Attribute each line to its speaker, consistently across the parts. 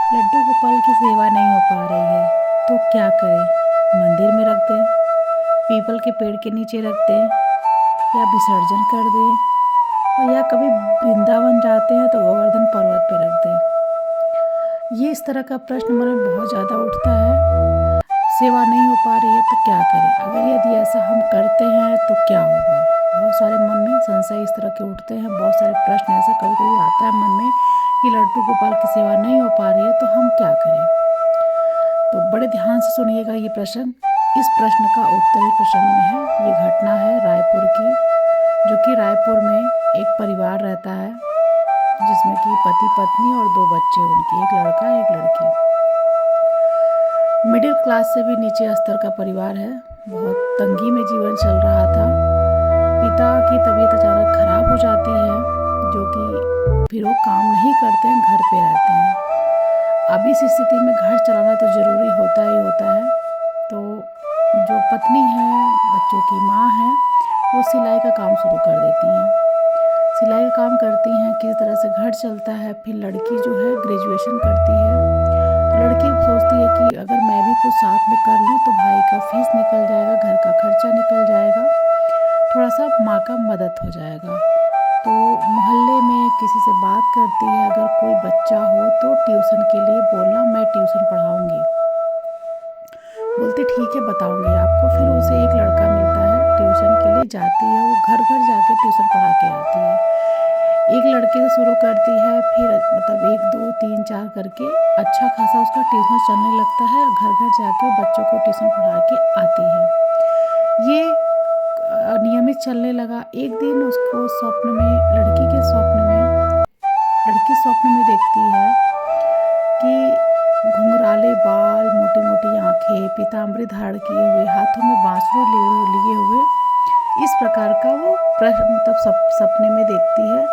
Speaker 1: लड्डू गोपाल की सेवा नहीं हो पा रही है तो क्या करें। मंदिर में रख दें, पीपल के पेड़ के नीचे रख दें, या विसर्जन कर दें, और या कभी वृंदावन जाते हैं तो गोवर्धन पर्वत पे रख दें। ये इस तरह का प्रश्न मन में बहुत ज़्यादा उठता है। सेवा नहीं हो पा रही है तो क्या करें, अगर यदि ऐसा हम करते हैं तो क्या होगा। बहुत सारे मन में संशय इस तरह के उठते हैं, बहुत सारे प्रश्न ऐसा कभी कभी आता है मन में कि लड्डू गोपाल की सेवा नहीं हो पा रही है तो हम क्या करें। तो बड़े ध्यान से सुनिएगा ये प्रश्न। इस प्रश्न का उत्तर इस प्रसंग में है। ये घटना है रायपुर की, जो कि रायपुर में एक परिवार रहता है जिसमें कि पति पत्नी और 2 बच्चे उनके, एक लड़का एक लड़की। मिडिल क्लास से भी नीचे स्तर का परिवार है। बहुत तंगी में जीवन चल रहा था। पिता की तबीयत अचानक खराब हो जाती है, जो कि फिर वो काम नहीं करते हैं, घर पे रहते हैं। अब इस स्थिति में घर चलाना तो ज़रूरी होता ही होता है। तो जो पत्नी है, बच्चों की माँ है, वो सिलाई का काम शुरू कर देती हैं। सिलाई का काम करती हैं, किस तरह से घर चलता है। फिर लड़की जो है ग्रेजुएशन करती है, तो लड़की सोचती है कि अगर मैं भी कुछ साथ में कर लूँ तो भाई का फीस निकल जाएगा, घर का खर्चा निकल जाएगा, थोड़ा सा माँ का मदद हो जाएगा। तो मोहल्ले में किसी से बात करती है, अगर कोई बच्चा हो तो ट्यूशन के लिए बोलना, मैं ट्यूशन पढ़ाऊँगी। बोलते ठीक है, बताऊँगी आपको। फिर उसे एक लड़का मिलता है, ट्यूशन के लिए जाती है, वो घर घर जाके ट्यूशन पढ़ा के आती है। एक लड़के से शुरू करती है, फिर मतलब 1 2 3 4 करके अच्छा खासा उसका ट्यूशन चलने लगता है। घर घर जाके वो बच्चों को ट्यूशन पढ़ा के आती है। ये नियमित चलने लगा। एक दिन उसको स्वप्न में, लड़की स्वप्न में देखती है कि घुंघराले बाल, मोटी मोटी आंखें, पीताम्बरी धारण किए हुए, हाथों में बांसुरी लिए हुए, इस प्रकार का वो मतलब सपने में देखती है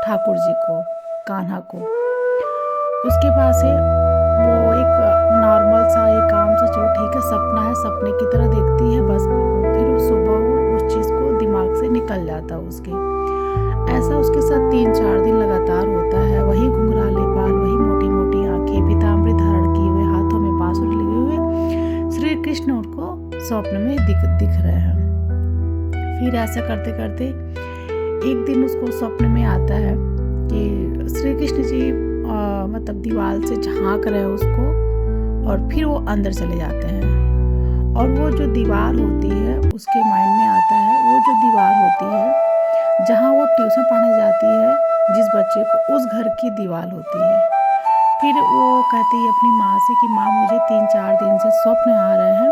Speaker 1: ठाकुर जी को, कान्हा को। उसके बाद से वो एक नॉर्मल सा एक काम सा, चलो ठीक है, सपना है, सपने की तरह देखती है बस। फिर वो सुबह वो उस चीज़ को दिमाग से निकल जाता है उसके। ऐसा उसके साथ 3-4 दिन लगातार होता है। वही घुंघराले बाल, वही मोटी मोटी आंखें, पीताम्बरी धारण किए हुए, हाथों में बांसुरी लिए हुए श्री कृष्ण उनको स्वप्न में दिख रहे हैं। फिर ऐसा करते करते एक दिन उसको स्वप्न में आता है कि श्री कृष्ण जी मतलब दीवार से झांक रहे हैं उसको, और फिर वो अंदर चले जाते हैं। और वो जो दीवार होती है, उसके माइंड में आता है, वो जो दीवार होती है जहाँ वो ट्यूशन पढ़ने जाती है जिस बच्चे को, उस घर की दीवार होती है। फिर वो कहती है अपनी माँ से कि माँ, मुझे 3-4 दिन से स्वप्न आ रहे हैं,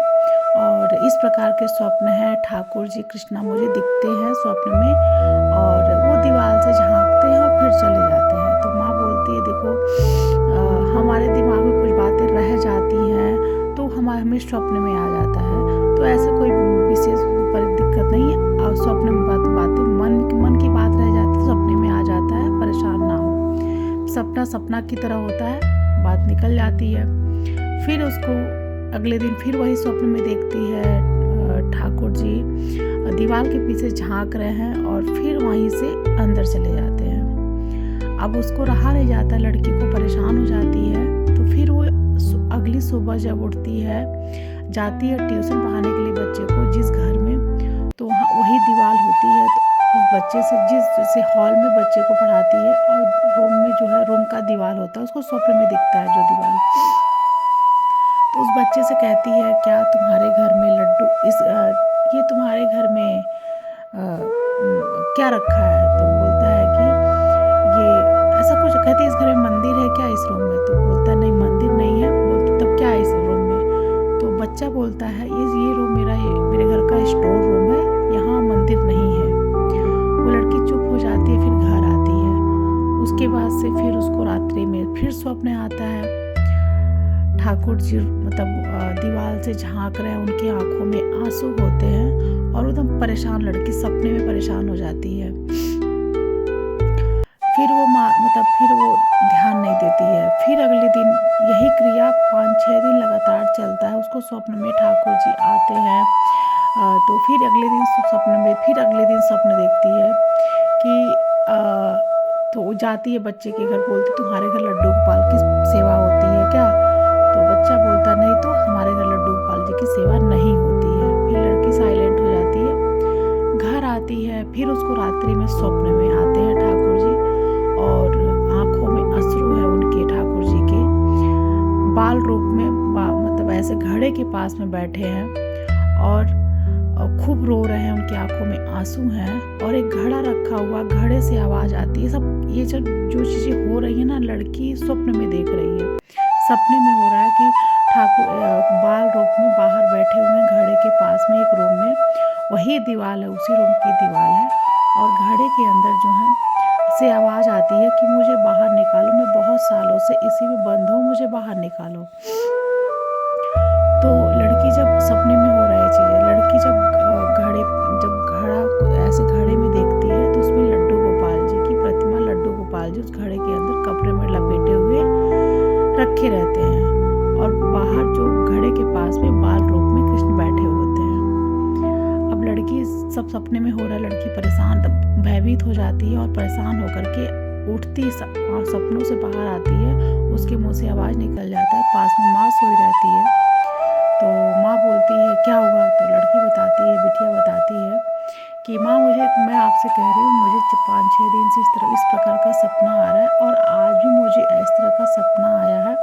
Speaker 1: और इस प्रकार के स्वप्न हैं, ठाकुर जी कृष्णा मुझे दिखते हैं स्वप्न में, और वो दीवार से झांकते हैं और फिर चले जाते हैं। तो माँ बोलती है, देखो हमारे दिमाग में कुछ बातें रह जाती हैं तो हमें स्वप्न में आ जाता है। तो ऐसा कोई विशेष दिक्कत नहीं है। और स्वप्न में बातें मन की बात रह जाती है, सपने में आ जाता है, परेशान ना हो। सपना सपना की तरह होता है, बात निकल जाती है। फिर उसको अगले दिन फिर वही स्वप्न में देखती है, ठाकुर जी दीवार के पीछे झांक रहे हैं, और फिर वहीं से अंदर चले जाते हैं। अब उसको रहा नहीं जाता, लड़की को परेशान हो जाती है। तो फिर वो अगली सुबह जब उठती है, जाती है ट्यूशन पढ़ाने के लिए बच्चे को जिस घर में, तो वहाँ वही दीवार होती है। तो उस बच्चे से जिस हॉल में बच्चे को पढ़ाती है, और रूम में जो है, रूम का दीवार होता है, उसको स्वप्न में दिखता है जो दीवार। तो उस बच्चे से कहती है, क्या तुम्हारे घर में लड्डू, ये तुम्हारे घर में क्या रखा है। तो बोलता है कि ये ऐसा कुछ, कहती है इस घर में मंदिर है क्या, इस रूम में। तो बोलता है नहीं, मंदिर नहीं है। बोलती तब क्या है इस रूम में। तो बच्चा बोलता है, ये रूम मेरे घर का स्टोर रूम है, यहाँ मंदिर नहीं है। वो लड़की चुप हो जाती है, फिर घर आती है। उसके बाद से फिर उसको रात्रि में फिर स्वप्न आता है, ठाकुर जी मतलब दीवार से झांक रहे हैं, उनकी आंखों में आंसू होते हैं, और एकदम परेशान लड़की सपने में परेशान हो जाती है। फिर वो ध्यान नहीं देती है। फिर अगले दिन यही क्रिया 5-6 दिन लगातार चलता है। उसको स्वप्न में ठाकुर जी आते हैं। तो फिर अगले दिन स्वप्न देखती है कि तो वो जाती है बच्चे के घर, बोलती तुम्हारे घर लड्डू गोपाल की सेवा होती है, रूप में मतलब ऐसे घड़े के पास में बैठे हैं और खूब रो रहे हैं, उनकी आंखों में आंसू हैं और एक घड़ा रखा हुआ, घड़े से आवाज़ आती है। सब ये जो चीज़ें हो रही है ना, लड़की स्वप्न में देख रही है। सपने में हो रहा है कि ठाकुर बाल रूप में बाहर बैठे हुए हैं घड़े के पास में, एक रूम में। वही दीवार है, उसी रूम की दीवार है और घड़े के अंदर जो है से आवाज़ आती है कि मुझे बाहर निकालो, मैं बहुत सालों से इसी में बंद हूँ, मुझे बाहर निकालो। तो लड़की जब सपने में हो रहा है चीज़ें, लड़की जब घड़ा ऐसे घड़े में देखती है तो उसमें लड्डू गोपाल जी की प्रतिमा, लड्डू गोपाल जी उस घड़े के अंदर कपड़े में लपेटे हुए रखे रहते हैं और बाहर जो घड़े के पास में बाल रूप में कृष्ण बैठे होते हैं। अब लड़की सब सपने में हो रहा है, लड़की परेशान, भयभीत हो जाती है और परेशान होकर के उठती और सपनों से बाहर आती है। उसके मुंह से आवाज़ निकल जाता है, पास में माँ सोई रहती है। तो माँ बोलती है क्या हुआ? तो लड़की बताती है, बिटिया बताती है कि माँ मैं आपसे कह रही हूँ, मुझे 5-6 दिन से इस प्रकार का सपना आ रहा है और आज भी मुझे इस तरह का सपना आया है।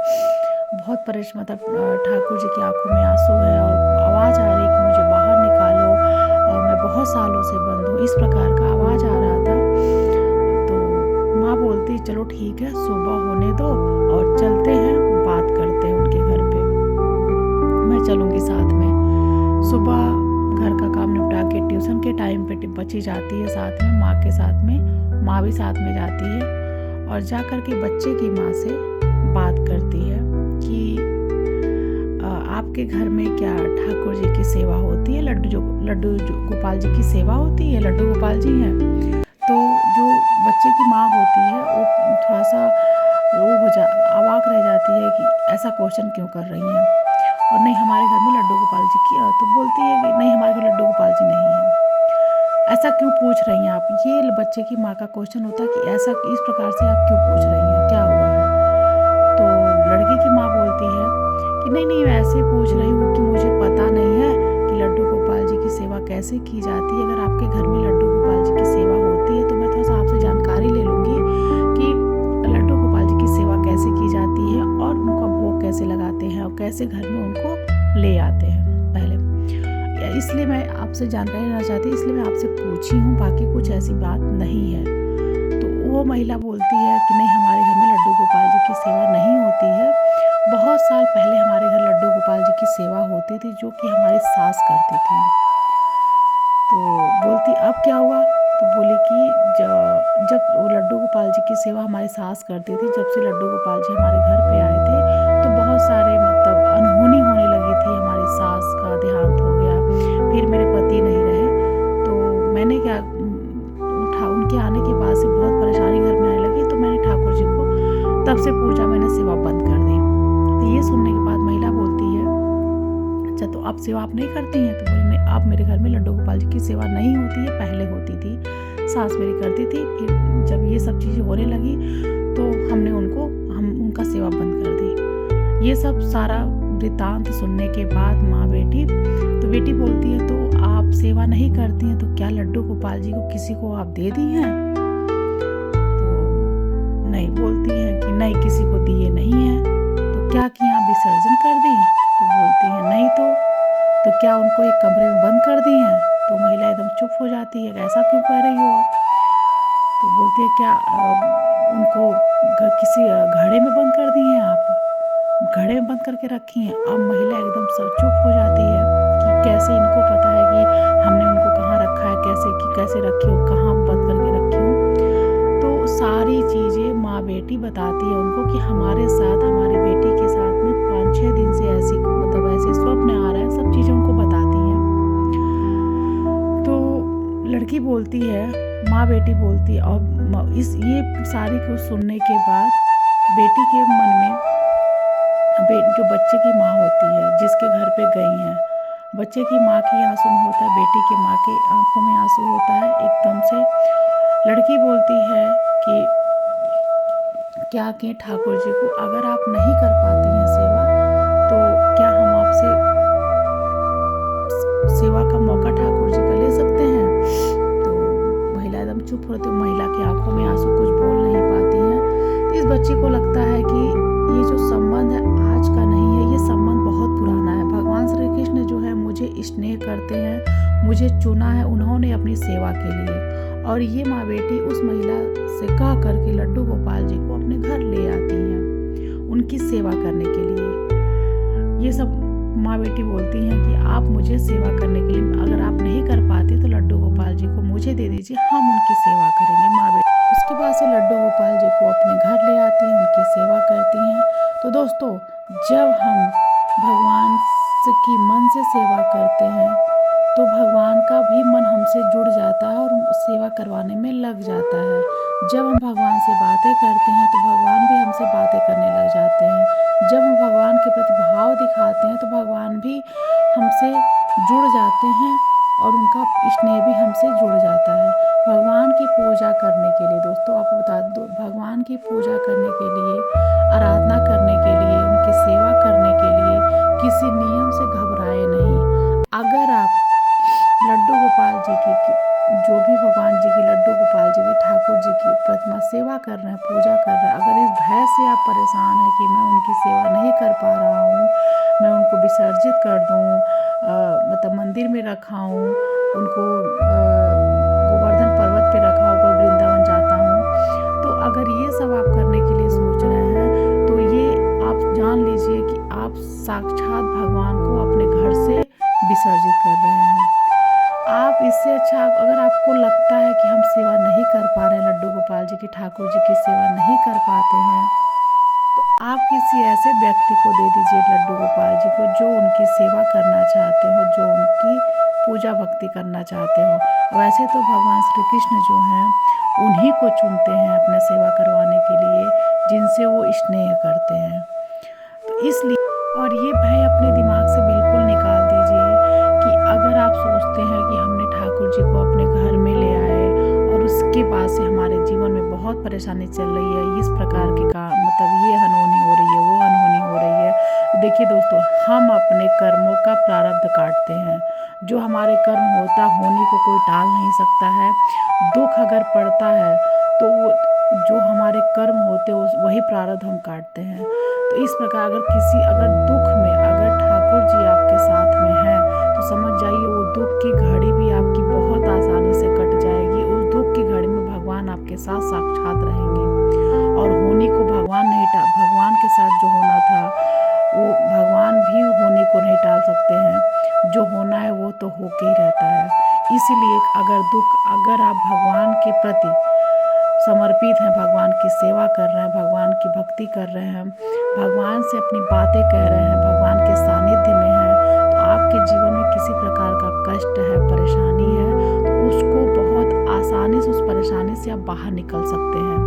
Speaker 1: बहुत मतलब ठाकुर जी की आंखों में आंसू है और आवाज़ आ रही है कि मुझे बाहर निकालो और मैं बहुत सालों से बंद हूँ, इस प्रकार का आवाज़ आ रहा था। तो माँ बोलती चलो ठीक है, सुबह होने दो और चलते हैं, बात करते हैं उनके घर पे, मैं चलूँगी साथ में। सुबह घर का काम निपटा के ट्यूशन के टाइम पे बच्ची जाती है साथ में, माँ के साथ में, माँ भी साथ में जाती है और जा कर के बच्चे की माँ से बात करती है कि आपके घर में क्या ठाकुर जी की सेवा होती है, लड्डू गोपाल जी की सेवा होती है, लड्डू गोपाल जी हैं। तो जो बच्चे की माँ होती है वो थोड़ा सा अवाक रह जाती है कि ऐसा क्वेश्चन क्यों कर रही हैं, और नहीं हमारे घर में लड्डू गोपाल जी की, तो बोलती है कि नहीं हमारे घर लड्डू गोपाल जी नहीं है, ऐसा क्यों पूछ रही हैं आप? ये बच्चे की माँ का क्वेश्चन होता है कि ऐसा इस प्रकार से आप क्यों पूछ रही हैं, क्या हुआ है? तो लड़की की माँ बोलती है कि नहीं मैं ऐसे पूछ रही हूँ कि मुझे पता नहीं है कि लड्डू गोपाल जी की सेवा कैसे की जाती है। अगर आपके घर में लड्डू गोपाल जी की सेवा होती है तो मैं थोड़ा सा आपसे जानकारी ले लूँगी कि लड्डू गोपाल जी की सेवा कैसे की जाती है और उनका भोग कैसे लगाते हैं और कैसे घर में उनको ले आते हैं। पहले इसलिए मैं आपसे जानकारी लेना चाहती हूँ, इसलिए मैं आपसे पूछी हूँ, बाकी कुछ ऐसी बात नहीं है। तो वो महिला बोलती है कि नहीं हमारे घर में लड्डू गोपाल जी की सेवा नहीं होती है, बहुत साल पहले हमारे घर लड्डू गोपाल जी की सेवा होती थी जो कि हमारी सास करती थी। तो बोलती अब क्या हुआ? तो बोली कि जब वो लड्डू गोपाल जी की सेवा हमारी सास करती थी, जब से लड्डू गोपाल जी हमारे घर पे आए थे तो बहुत सारे मतलब अनहोनी होने लगी थी, हमारी सास का देहांत हो गया, फिर मेरे पति नहीं रहे। तो मैंने क्या उनके आने के बाद से बहुत परेशानी घर में आने लगी, तो मैंने ठाकुर जी को तब से पूजा, मैंने सेवा बंद कर दी। तो ये सुनने के बाद महिला बोलती है अच्छा तो अब सेवा आप नहीं करती हैं? तो बोली नहीं, अब मेरे घर में लड्डू गोपाल जी की सेवा नहीं होती है, पहले होती थी, सास मेरी करती थी, फिर जब ये सब चीज़ें होने लगी तो हम उनका सेवा बंद कर दी। ये सब सारा वृत्तांत सुनने के बाद माँ बेटी, तो बेटी बोलती है तो आप सेवा नहीं करती हैं तो क्या लड्डू गोपाल जी को किसी को आप दे दी हैं? तो नहीं, बोलती हैं कि नहीं किसी को दिए नहीं हैं। तो क्या किया, विसर्जन कर दी? तो बोलती हैं नहीं, तो क्या उनको एक कमरे में बंद कर दी हैं? तो महिला एकदम चुप हो जाती है, ऐसा क्यों कह रही हो आप? तो बोलती है क्या उनको किसी घड़े में बंद कर दी हैं आप, घड़े में बंद करके रखी हैं? अब महिला एकदम चुप हो जाती है कि कैसे इनको पता है कि हमने उनको कहाँ रखा है, कैसे रखी हो, कहाँ बंद करके रखी हूँ। तो सारी चीज़ें माँ बेटी बताती है उनको कि हमारे साथ, हमारी बेटी के साथ में 5-6 दिन से ऐसे स्वप्न आ रहा है, सब चीज़ें उनको बताती हैं। तो लड़की बोलती है, माँ बेटी बोलती है, और ये सारी को सुनने के बाद बेटी के मन में जो बच्चे की माँ होती है, जिसके घर पे गई हैं, बच्चे की माँ की आंसू में होता है, बेटी की माँ के आंखों में आंसू होता है एकदम से। लड़की बोलती है कि क्या कि ठाकुर जी को अगर आप नहीं कर पाती हैं सेवा, तो क्या हम आपसे सेवा का मौका ठाकुर जी का ले सकते हैं? तो महिला एकदम चुप होती है, महिला की आंखों में आंसू, कुछ बोल नहीं पाती हैं। तो इस बच्ची को लगता है कि ये जो संबंध है आज का नहीं है, स्नेह करते हैं, मुझे चुना है उन्होंने अपनी सेवा के लिए। और ये माँ बेटी उस महिला से कह करके लड्डू गोपाल जी को अपने घर ले आती हैं उनकी सेवा करने के लिए। ये सब माँ बेटी बोलती हैं कि आप मुझे सेवा करने के लिए, अगर आप नहीं कर पाते तो लड्डू गोपाल जी को मुझे दे दीजिए, हम उनकी सेवा करेंगे माँ बेटी। उसके बाद से लड्डू गोपाल जी को अपने घर ले आती हैं, उनकी सेवा करती हैं। तो दोस्तों, जब हम भगवान की मन से सेवा करते हैं तो भगवान का भी मन हमसे जुड़ जाता है और सेवा करवाने में लग जाता है। जब हम भगवान से बातें करते हैं तो भगवान भी हमसे बातें करने लग जाते हैं। जब हम भगवान के प्रति भाव दिखाते हैं तो भगवान भी हमसे जुड़ जाते हैं और उनका स्नेह भी हमसे जुड़ जाता है। भगवान की पूजा करने के लिए दोस्तों, आपको बता दूं, भगवान की पूजा करने के लिए, आराधना करने के लिए, उनकी सेवा करने के लिए किसी नियम से घबराए नहीं। अगर आप लड्डू गोपाल जी की जो भी भगवान जी की, लड्डू गोपाल जी की, ठाकुर जी की प्रतिमा सेवा कर रहे हैं, पूजा कर रहे हैं, अगर इस भय से आप परेशान हैं कि मैं उनकी सेवा नहीं कर पा रहा हूँ, मैं उनको विसर्जित कर दूँ, मतलब मंदिर में रखाऊँ, उनको गोवर्धन पर्वत पे रखाऊँ, कोई वृंदावन जाता हूँ, तो अगर ये सब आप करने के लिए सोच रहे हैं तो ये आप जान लीजिए कि आप साक्षात भगवान को अपने घर से विसर्जित कर रहे हैं। आप इससे अच्छा, अगर आपको लगता है कि हम सेवा नहीं कर पा रहे हैं, लड्डू गोपाल जी की, ठाकुर जी की सेवा नहीं कर पाते हैं, तो आप किसी ऐसे व्यक्ति को दे दीजिए लड्डू गोपाल जी को जो उनकी सेवा करना चाहते हो, जो उनकी पूजा भक्ति करना चाहते हो। वैसे तो भगवान श्री कृष्ण जो हैं उन्हीं को चुनते हैं अपने सेवा करवाने के लिए, जिनसे वो स्नेह करते हैं। तो इसलिए, और ये भय अपने दिमाग से बिल्कुल निकाल दीजिए कि अगर आप सोचते हैं कि हमने ठाकुर जी को अपने घर में ले आए और उसके बाद से हमारे जीवन में बहुत परेशानी चल रही है, इस प्रकार के मतलब ये अनहोनी हो रही है, वो अनहोनी हो रही है, तो देखिए दोस्तों, हम अपने कर्मों का प्रारब्ध काटते हैं। जो हमारे कर्म होने को कोई टाल नहीं सकता है। दुख अगर पड़ता है तो वो जो हमारे कर्म होते वही प्रारब्ध हम काटते हैं। तो इस प्रकार अगर दुख में अगर ठाकुर जी आपके साथ में हैं तो समझ जाइए वो दुख की घड़ी भी आपकी बहुत आसानी से कट जाएगी। उस दुख की घड़ी में भगवान आपके साथ साक्षात रहेंगे और होनी को भगवान के साथ जो होना था वो भगवान भी होने को नहीं टाल सकते हैं। जो होना है वो तो होके ही रहता है। इसीलिए अगर आप भगवान के प्रति समर्पित हैं, भगवान की सेवा कर रहे हैं, भगवान की भक्ति कर रहे हैं, भगवान से अपनी बातें कह रहे हैं, भगवान के सानिध्य में हैं, तो आपके जीवन में किसी प्रकार का कष्ट है, परेशानी है, तो उसको बहुत आसानी से, उस परेशानी से आप बाहर निकल सकते हैं।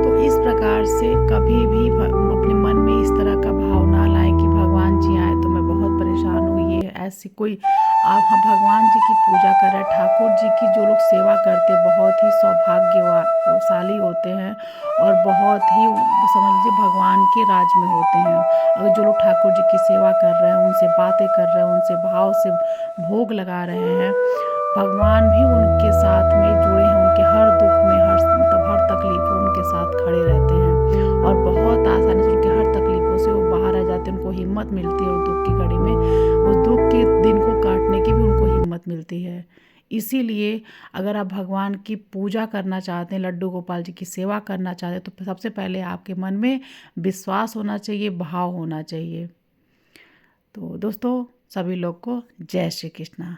Speaker 1: तो इस प्रकार से कभी भी अपने मन में इस तरह का भाव ना लाएं कि भगवान जी आए तो मैं बहुत परेशान हूँ, ये ऐसी कोई, आप भगवान जी की पूजा कर रहे हैं, ठाकुर जी की जो लोग सेवा करते हैं बहुत ही सौभाग्यशाली होते हैं और बहुत ही समझ लीजिए भगवान के राज में होते हैं। अगर जो लोग ठाकुर जी की सेवा कर रहे हैं, उनसे बातें कर रहे हैं, उनसे भाव से भोग लगा रहे हैं, भगवान भी उनके साथ में जुड़े हैं, उनके हर दुख में, हर तकलीफों उनके साथ खड़े रहते हैं और बहुत आसानी से उनके हर तकलीफों से वो बाहर आ जाते हैं। उनको हिम्मत मिलती है उस दुख की घड़ी में, उस दुख के दिन को काटने की भी उनको हिम्मत मिलती है। इसीलिए अगर आप भगवान की पूजा करना चाहते हैं, लड्डू गोपाल जी की सेवा करना चाहते हैं, तो सबसे पहले आपके मन में विश्वास होना चाहिए, भाव होना चाहिए। तो दोस्तों, सभी लोग को जय श्री कृष्णा।